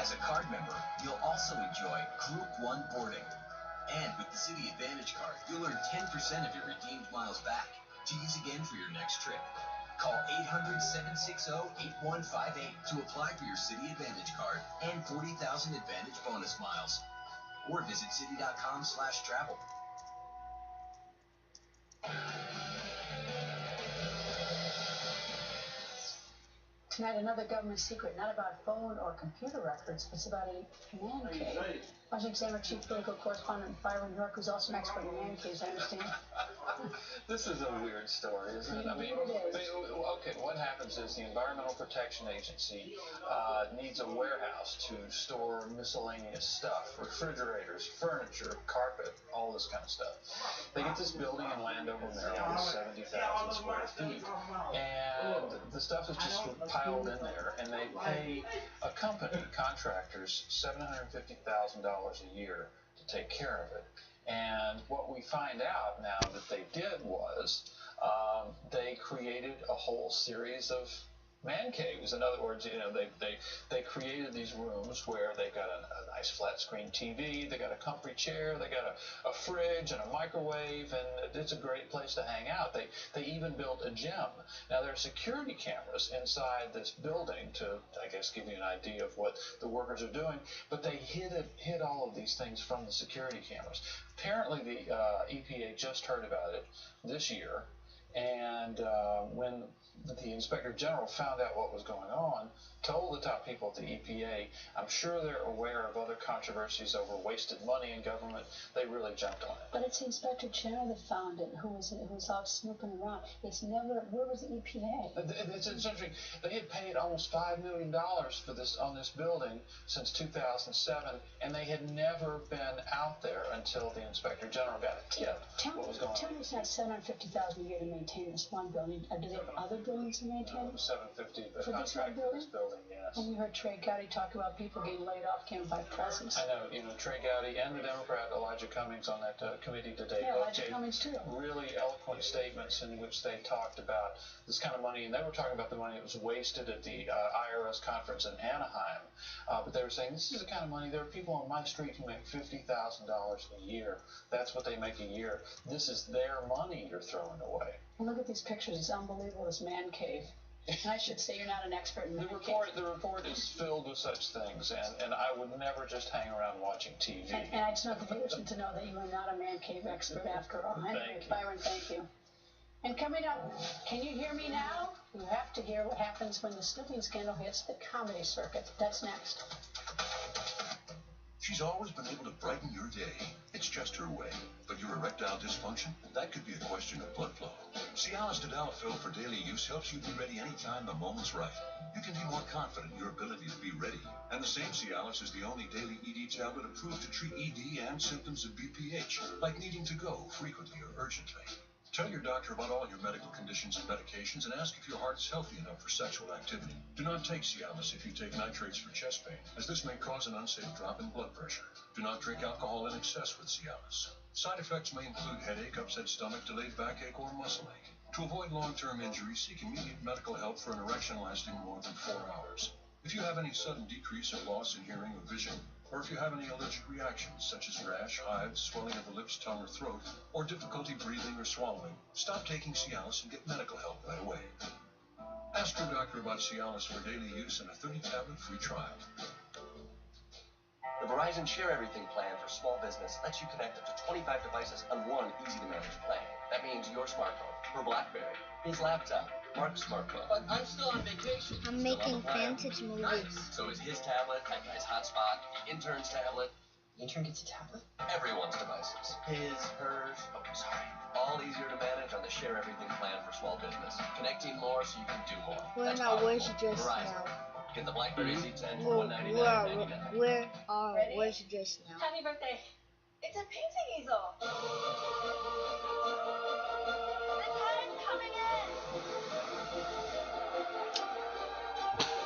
As a card member, you'll also enjoy Group 1 boarding. And with the City Advantage card, you'll earn 10% of your redeemed miles back to use again for your next trip. Call 800-760-8158 to apply for your City Advantage card and 40,000 Advantage bonus miles. Or visit city.com/travel. Tonight, another government secret, not about phone or computer records, it's about a man cave. Washington Examiner Chief Political Correspondent Byron York, who's also an expert in man caves, I understand. This is a weird story, isn't it? Okay, what happens is the Environmental Protection Agency needs a warehouse to store miscellaneous stuff, refrigerators, furniture, carpet, all this kind of stuff. They get this building in Landover, Maryland, 70,000 square feet, and the stuff is just piled in there, and they pay a company, contractors, $750,000 a year to take care of it. And what we find out now that they did was they created a whole series of man caves. In other words, they created these rooms where they got a nice flat screen TV, they got a comfy chair, they got a fridge and a microwave, and it's a great place to hang out. They even built a gym. Now there are security cameras inside this building to, I guess, give you an idea of what the workers are doing, but they hid all of these things from the security cameras. Apparently the EPA just heard about it this year, and when the Inspector General found out what was going on, told the top people at the EPA, I'm sure they're aware of other controversies over wasted money in government. They really jumped on it. But it's the Inspector General that found it, who was out snooping around. It's never, where was the EPA? It's interesting. They had paid almost $5 million for this on this building since 2007, and they had never been out there until the Inspector General got a tip what was going on. Tell me it's not $750,000 a year to maintain this one building. Do they have other buildings to maintain? $750 for this one building? Yes. And we heard Trey Gowdy talk about people getting laid off, can't buy presents. I know, Trey Gowdy and the Democrat Elijah Cummings on that committee today both gave really eloquent statements in which they talked about this kind of money, and they were talking about the money that was wasted at the IRS conference in Anaheim. But they were saying, this is the kind of money, there are people on my street who make $50,000 a year. That's what they make a year. This is their money you're throwing away. Well, look at these pictures. It's unbelievable, this man cave. And I should say you're not an expert in the report is filled with such things, and I would never just hang around watching TV. And I just want the viewers to know that you are not a man cave expert after all. Anyway, Byron, thank you. And coming up, can you hear me now? You have to hear what happens when the snooping scandal hits the comedy circuit. That's next. She's always been able to brighten your day. It's just her way. But your erectile dysfunction? That could be a question of blood flow. Cialis Tadalafil for daily use helps you be ready anytime the moment's right. You can be more confident in your ability to be ready. And the same Cialis is the only daily ED tablet approved to treat ED and symptoms of BPH, like needing to go frequently or urgently. Tell your doctor about all your medical conditions and medications and ask if your heart is healthy enough for sexual activity. Do not take Cialis if you take nitrates for chest pain, as this may cause an unsafe drop in blood pressure. Do not drink alcohol in excess with Cialis. Side effects may include headache, upset stomach, delayed backache, or muscle ache. To avoid long-term injury, seek immediate medical help for an erection lasting more than 4 hours. If you have any sudden decrease or loss in hearing or vision, or if you have any allergic reactions such as rash, hives, swelling of the lips, tongue, or throat, or difficulty breathing or swallowing, stop taking Cialis and get medical help right away. Ask your doctor about Cialis for daily use and a 30-tablet free trial. The Verizon Share Everything plan for small business lets you connect up to 25 devices on one easy-to-manage plan. That means your smartphone, her BlackBerry, his laptop, Mark's smartphone. But I'm still on vacation. I'm making Fantage movies. Nice. So is his tablet, his hotspot, the intern's tablet. The intern gets a tablet? Everyone's devices. His, hers, oh, sorry. All easier to manage on the Share Everything plan for small business. Connecting more so you can do more. Where where's she dressed now? Get the BlackBerry Z10 for $199.99. Where's she dressed now? Happy birthday. It's a painting easel. The time's coming in.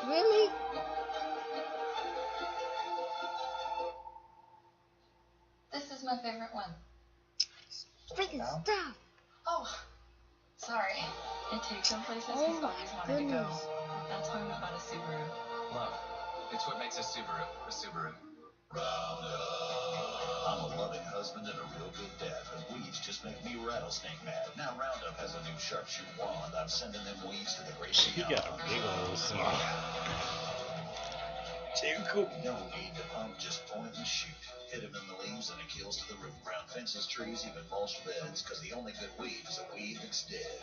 Really? This is my favorite one. Freaking stuff. Oh, sorry. It takes some places he's always wanted to go. That's why we bought a Subaru. Love, It's what makes a Subaru a Subaru. I'm a loving husband and a real good dad, but weeds just make me rattlesnake mad. Now Roundup has a new sharpshooter wand. I'm sending them weeds to the great beyond. You got a big old smile. Too cool. No need to pump, just point and shoot. Hit him in the leaves and it kills to the root. Brown fences, trees, even mulch beds, because the only good weed is a weed that's dead.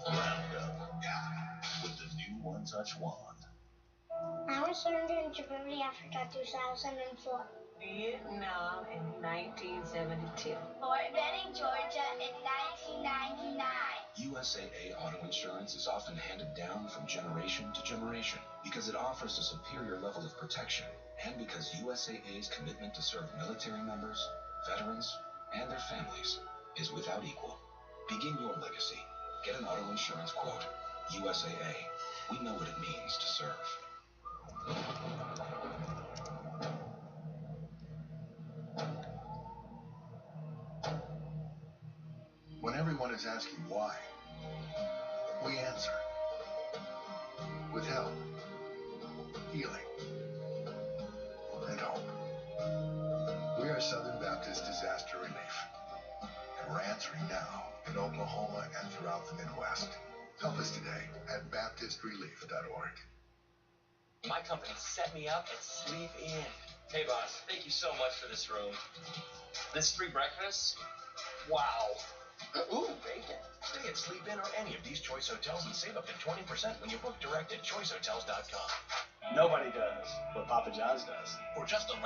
Roundup. With the new One Touch Wand. I was turned in Djibouti Africa 2004. Vietnam in 1972. Fort Benning, Georgia in 1999. USAA auto insurance is often handed down from generation to generation because it offers a superior level of protection and because USAA's commitment to serve military members, veterans, and their families is without equal. Begin your legacy. Get an auto insurance quote. USAA. We know what it means to serve. When everyone is asking why, we answer with help, healing, and hope. We are Southern Baptist Disaster Relief, and we're answering now in Oklahoma and throughout the Midwest. Help us today at baptistrelief.org. My company set me up at Sleep In. Hey, boss, thank you so much for this room. This free breakfast? Wow. Ooh, bacon. Stay at Sleep In or any of these choice hotels and save up to 20% when you book direct at choicehotels.com. Nobody does what Papa John's does. For just $11,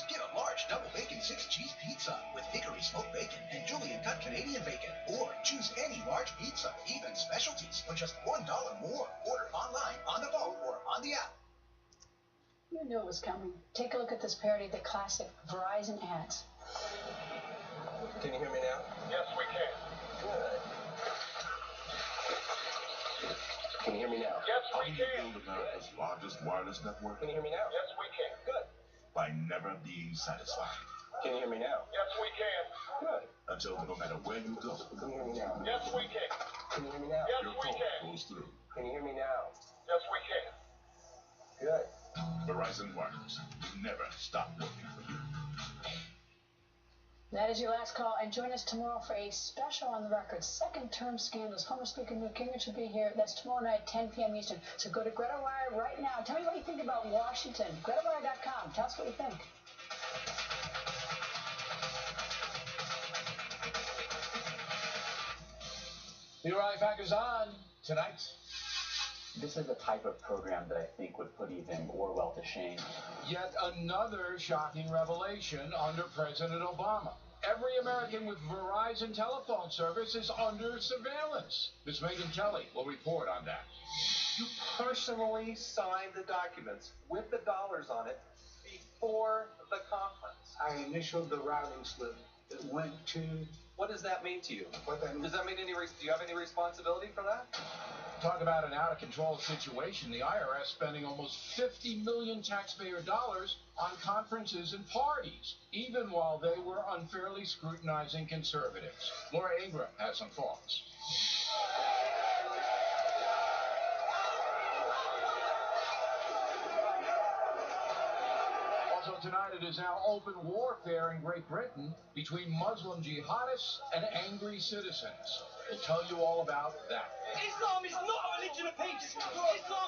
get a large double bacon 6-cheese pizza with hickory smoked bacon and Julian cut Canadian bacon. Or choose any large pizza, even specialties, for just $1 more. Order online, on the phone, or on the app. You knew it was coming. Take a look at this parody of the classic Verizon ads. Can you hear me now? Yes, we can. Good. Can you hear me now? Yes, How we do you can. build America's largest wireless network? Can you hear me now? Yes, we can. Good. By never being satisfied. Can you hear me now? Yes, we can. Good. Until no matter where you go, Can you hear me now? Yes, we can. Can you hear me now? Yes, your we call can. goes through. Can you hear me now? Yes, we can. Good. Verizon Wireless. We never stop working for you. That is your last call, and join us tomorrow for a special on the record, second term scandals. Former Speaker Newt Gingrich will be here. That's tomorrow night, 10 p.m. Eastern. So go to Greta Wire right now. Tell me what you think about Washington. GretaWire.com. Tell us what you think. The O'Reilly Factor's on tonight. This is the type of program that I think would put even Orwell to shame. Yet another shocking revelation under President Obama. Every American with Verizon telephone service is under surveillance. Ms. Megan Kelly will report on that. You personally signed the documents with the dollars on it before the conference. I initialed the routing slip. It went to... What does that mean to you? What that means? Does that mean do you have any responsibility for that? Talk about an out-of-control situation. The IRS spending almost $50 million taxpayer dollars on conferences and parties, even while they were unfairly scrutinizing conservatives. Laura Ingram has some thoughts. Also tonight, it is now open warfare in Great Britain between Muslim jihadists and angry citizens. We'll tell you all about that. Islam is not a religion of peace. Islam